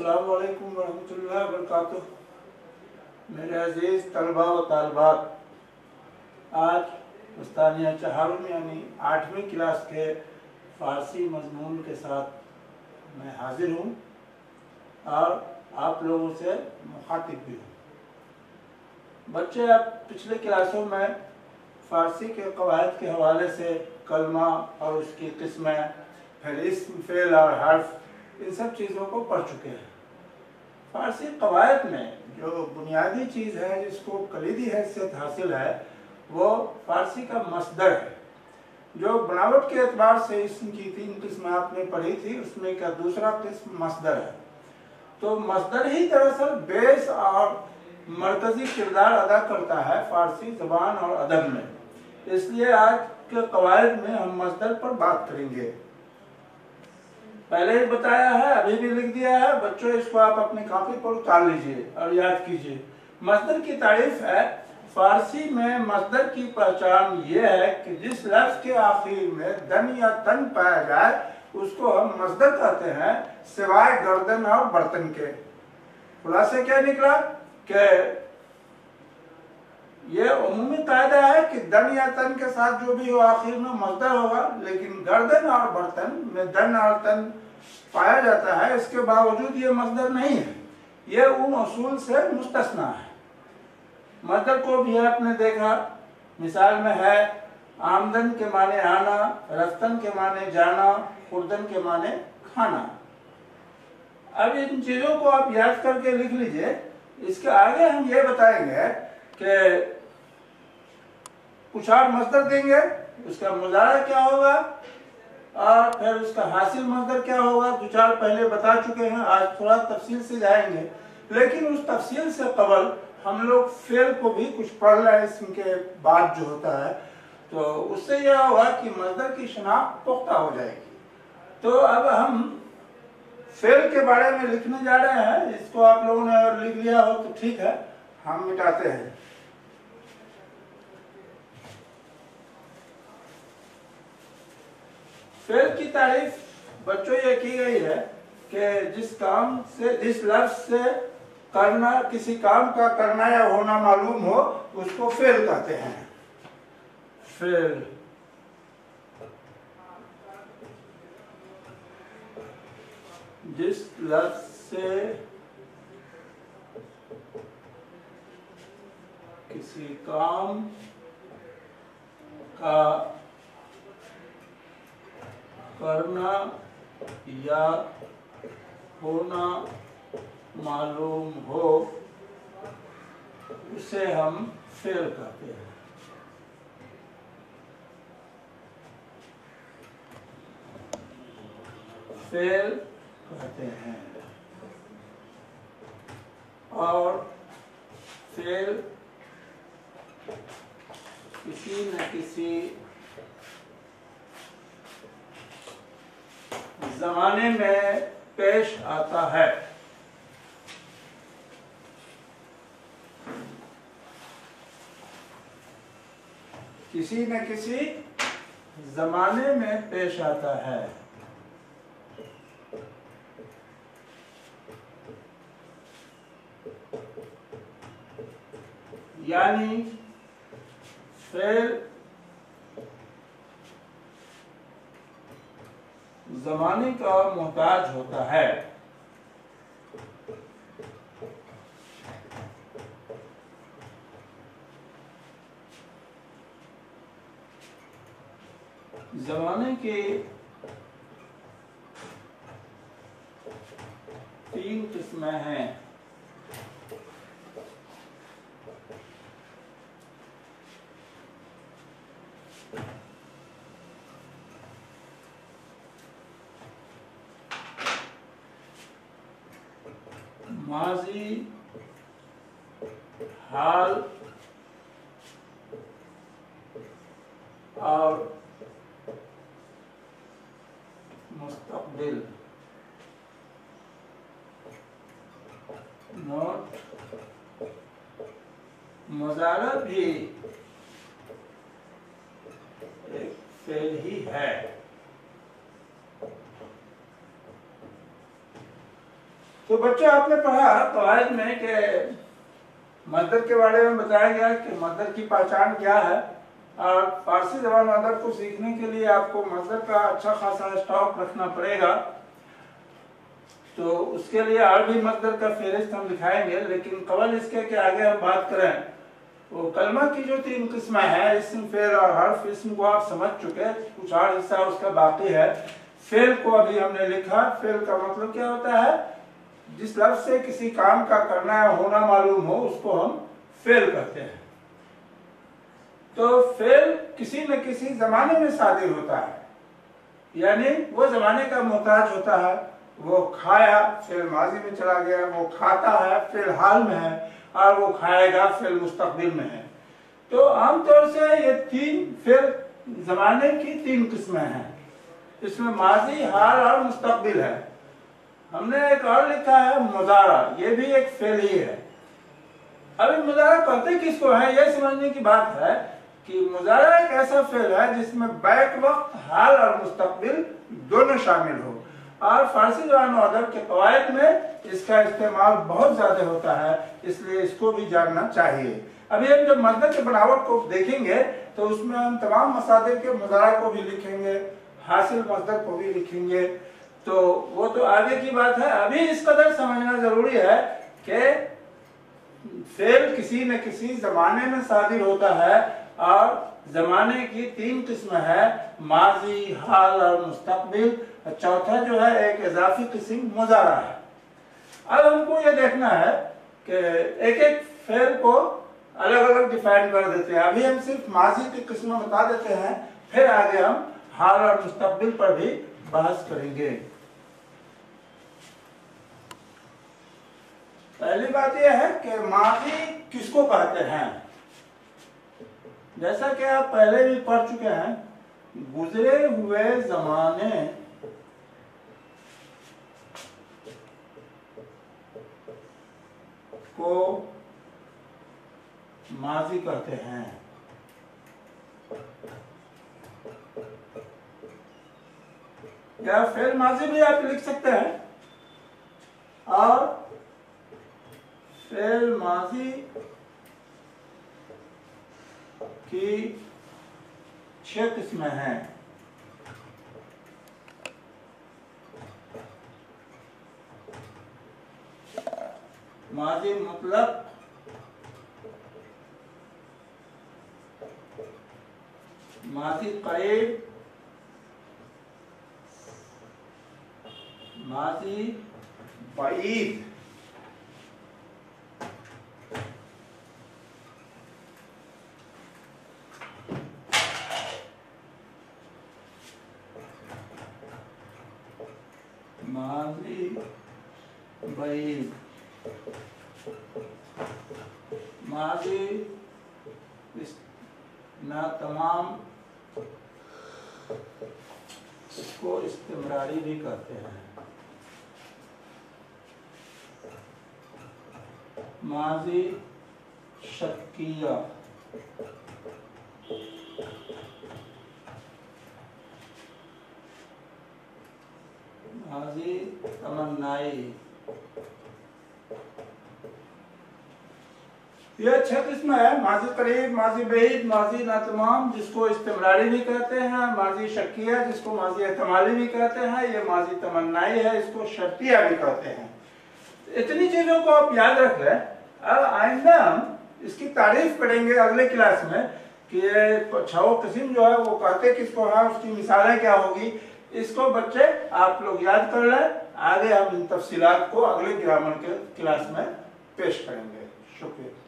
अस्सलाम वालेकुम वरहमतुल्लाहि वबरकातुह। मेरे अजीज़ तलबा व तालिबात, आज उस्तानिया चहारुम यानी 8वीं क्लास के फ़ारसी मज़मून के साथ मैं हाज़िर हूँ और आप लोगों से मुखातिब भी हूँ। बच्चे, अब पिछले क्लासों में फ़ारसी के क़वाइद के हवाले से कलमा और उसकी किस्में, फिर इस्म, फ़ेल और हर्फ, इन सब चीज़ों को पढ़ चुके हैं। फ़ारसी क़वाइद में जो बुनियादी चीज़ है, जिसको कलीदी हैसियत हासिल है, वो फ़ारसी का मस्दर है। जो बनावट के एतबार से इस्म की 3 किस्में आपने पढ़ी थी, उसमें का दूसरा किस्म मस्दर है। तो मस्दर ही दरअसल बेस और मरकज़ी किरदार अदा करता है फ़ारसी ज़बान और अदब में। इसलिए आज के क़वाइद में हम मस्दर पर बात करेंगे। पहले ही बताया है, अभी भी लिख दिया है बच्चों, इसको आप अपनी कॉपी पर उतार लीजिए और याद कीजिए। मस्दर की तारीफ है। फ़ारसी में मस्दर की पहचान ये है कि जिस लफ्ज़ के आखिर में दन या तन पाया जाए उसको हम मस्दर कहते हैं, सिवाय गर्दन और बर्तन के। खुलासे क्या निकला कि ये उम्मी कायदा है कि दन या तन के साथ जो भी हो आखिर में मस्दर होगा, लेकिन गर्दन और बर्तन में दन और तन पाया जाता है, इसके बावजूद ये मस्दर नहीं है। ये उन उसूल से मुस्तस्ना है। मस्दर को भी आपने देखा, मिसाल में है आमदन के माने आना, रफ्तन के माने जाना, खुर्दन के माने खाना। अब इन चीज़ों को आप याद करके लिख लीजिए। इसके आगे हम ये बताएंगे कि कुछ और मस्दर देंगे, उसका मुजारा क्या होगा और फिर उसका हासिल मस्दर क्या होगा। 2-4 पहले बता चुके हैं, आज थोड़ा तफसील से जाएंगे। लेकिन उस तफसील से कबल हम लोग फेल को भी कुछ पढ़ लें इसम के बाद जो होता है, तो उससे यह होगा कि मस्दर की शनाख्त पुख्ता हो जाएगी। तो अब हम फेल के बारे में लिखने जा रहे हैं। इसको आप लोगों ने अगर लिख लिया हो तो ठीक है, हम मिटाते हैं। फेल की तारीफ बच्चों ये की गई है कि जिस काम से, जिस लफ्ज से करना, किसी काम का करना या होना मालूम हो, उसको फेल कहते हैं। फेल जिस लफ्ज से किसी काम का करना या होना मालूम हो, उसे हम फेल कहते हैं। फेल कहते हैं। और फेल किसी न किसी ज़माने में पेश आता है। किसी न किसी ज़माने में पेश आता है। यानी फेल ज़माने का मोहताज होता है। ज़माने के 3 किस्में हैं। माजी, हाल और मुस्तकबिल। नोट, मुजारा भी एक फेल ही है। तो बच्चों आपने पढ़ा कवायद में कि मजदर के बारे में बताया गया कि मजदर की पहचान क्या है, और फारसी ज़बान अदब को सीखने के लिए आपको मजदर का अच्छा खासा स्टॉक रखना पड़ेगा। तो उसके लिए अरबी मजदर का फहरिस्त हम दिखाएंगे, लेकिन कबल इसके कि आगे हम बात करें वो कलमा की जो 3 किस्में हैं, इस्म, फेल और हर्फ। इस्म को आप समझ चुके, कुछ और हिस्सा उसका बाकी है। फेल को अभी हमने लिखा। फेल का मतलब क्या होता है? जिस लफ्ज से किसी काम का करना या होना मालूम हो उसको हम फेल कहते हैं। तो फेल किसी न किसी जमाने में सादिर होता है, यानी वो जमाने का मोहताज होता है। वो खाया, फेल माजी में चला गया। वो खाता है, फेल हाल में है। और वो खाएगा, फेल मुस्तकबिल में है। तो आमतौर से ये 3 फेल जमाने की 3 किस्में हैं। इसमें माजी, हाल और मुस्तकबिल है। हमने एक और लिखा है मुजारा, ये भी एक फेल ही है। अभी मुजारा कहते किसको है, ये समझने की बात है कि मुजारा एक ऐसा फेल है जिसमें बैक वक्त, हाल और मुस्तकबिल दोनों शामिल हो। और फारसी ज़बान और अदब के कवायद में इसका इस्तेमाल बहुत ज्यादा होता है, इसलिए इसको भी जानना चाहिए। अभी हम जब मजदर के बनावट को देखेंगे तो उसमें हम तमाम मसादिर के मुजारा को भी लिखेंगे, हासिल मजदर को भी लिखेंगे। तो वो तो आगे की बात है। अभी इस कदर समझना जरूरी है कि फेल किसी न किसी जमाने में सादिर होता है, और जमाने की 3 किस्म है, माजी, हाल और मुस्तकबिल। चौथा जो है एक इजाफी किस्म मुजारा है। अब हमको ये देखना है कि एक एक फेल को अलग अलग डिफाइन कर देते हैं। अभी हम सिर्फ माजी की किस्म बता देते हैं, फिर आगे हम हाल और मुस्तकबिल पर भी बहस करेंगे। पहली बात यह है कि माजी किसको कहते हैं। जैसा कि आप पहले भी पढ़ चुके हैं, गुजरे हुए जमाने को माजी कहते हैं। या फेल माजी भी आप लिख सकते हैं। और फेल माजी की 6 किस्में हैं। माजी मतलब, माजी करीब, माजी बईद, माजी बईद, माजी ना तमाम, इसको इस्तिमरारी भी कहते हैं। माजी शक्किया, माजी तमन्नाई। यह 6 किस्म है। माजी करीब, माजी बईद, माजी नातमाम जिसको इस्तिमरारी भी कहते हैं, माजी शक्किया जिसको माजी एहतमाली भी कहते हैं, ये माजी तमन्नाई है, इसको शर्तिया भी कहते हैं। इतनी चीजों को आप याद रख लें। अब आइंदा हम इसकी तारीफ करेंगे अगले क्लास में कि ये 6 किस्म जो है वो कहते किसको है, उसकी मिसालें क्या होगी। इसको बच्चे आप लोग याद कर लें। आगे हम इन तफसीलात को अगले ग्रामर के क्लास में पेश करेंगे। शुक्रिया।